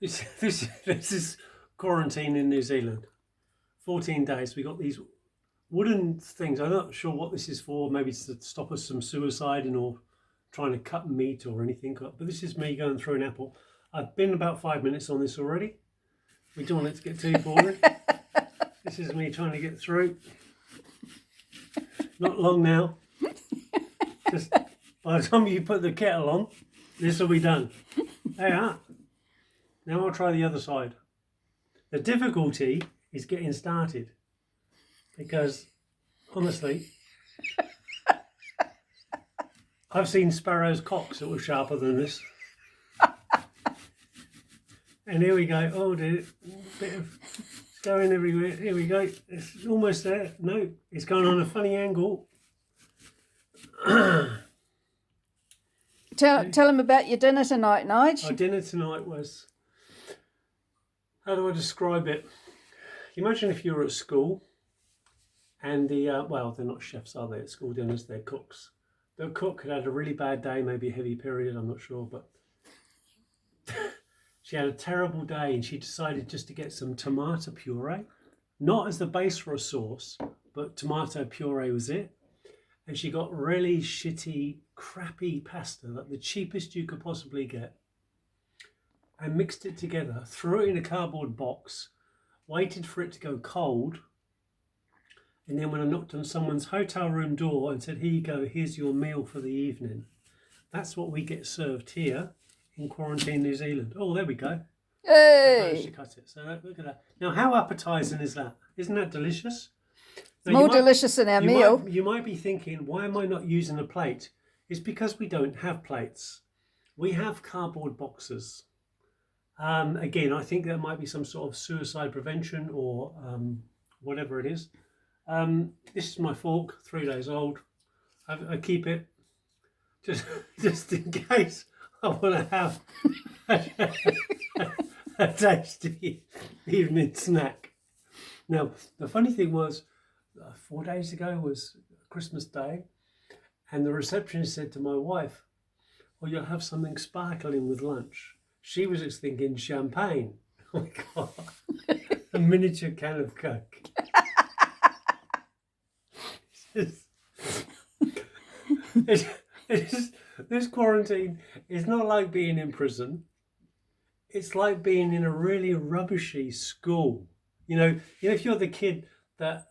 This is quarantine in New Zealand. 14 days. We got these wooden things. I'm not sure what this is for. Maybe it's to stop us from suiciding or trying to cut meat or anything. But this is me going through an apple. I've been about 5 minutes on this already. We don't want it to get too boring. This is me trying to get through. Not long now. Just by the time you put the kettle on, this will be done. There you are. Now I'll try the other side. The difficulty is getting started because, honestly, I've seen sparrows' cocks that were sharper than this. And here we go. Oh, dear. Bit of it's going everywhere. Here we go. It's almost there. No, it's going on a funny angle. Tell them about your dinner tonight, Nige. Our dinner tonight was, how do I describe it? Imagine if you were at school and well, they're not chefs, are they, at school dinners? They're cooks. The cook had a really bad day, maybe a heavy period, I'm not sure, but she had a terrible day and she decided just to get some tomato puree, not as the base for a sauce, but tomato puree was it. And she got really shitty, crappy pasta, like the cheapest you could possibly get, and mixed it together, threw it in a cardboard box, waited for it to go cold, and then when I knocked on someone's hotel room door and said, here you go, here's your meal for the evening. That's what we get served here in quarantine New Zealand. Oh, there we go. I managed to Hey! cut it. So look at that. Now, how appetizing is that? Isn't that delicious? Now, More delicious than our meal. You might be thinking, why am I not using a plate? It's because we don't have plates. We have cardboard boxes. Again, I think there might be some sort of suicide prevention or whatever it is. This is my fork, 3 days old. I keep it just in case I want to have a tasty evening snack. Now, the funny thing was, 4 days ago was Christmas Day, and the receptionist said to my wife, well, you'll have something sparkling with lunch. She was just thinking champagne. Oh my God, a miniature can of Coke. This quarantine is not like being in prison. It's like being in a really rubbishy school. You know, if you're the kid that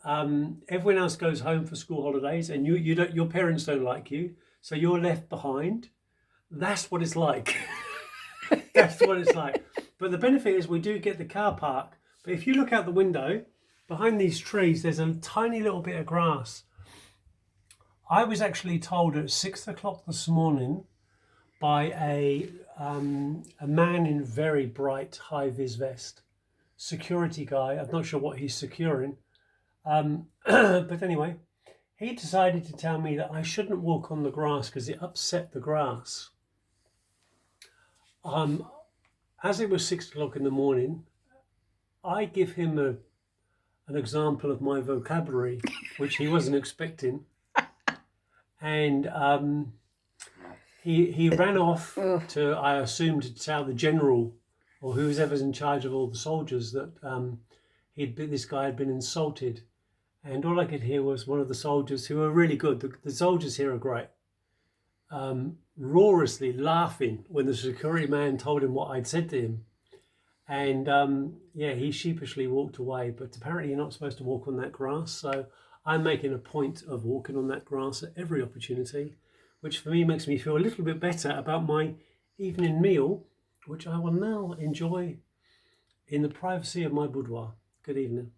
everyone else goes home for school holidays and you don't, your parents don't like you, so you're left behind. That's what it's like. That's what it's like. But the benefit is we do get the car park. But if you look out the window, behind these trees, there's a tiny little bit of grass. I was actually told at 6 o'clock this morning by a man in very bright high-vis vest, security guy. I'm not sure what he's securing. But anyway, he decided to tell me that I shouldn't walk on the grass because it upset the grass. As it was 6 o'clock in the morning, I give him an example of my vocabulary, which he wasn't expecting. And he ran off to, I assume, to tell the general or whoever's in charge of all the soldiers that this guy had been insulted. And all I could hear was one of the soldiers, who are really good, the soldiers here are great, roarously laughing when the security man told him what I'd said to him. And yeah, he sheepishly walked away, but apparently you're not supposed to walk on that grass. So I'm making a point of walking on that grass at every opportunity, which for me makes me feel a little bit better about my evening meal, which I will now enjoy in the privacy of my boudoir. Good evening.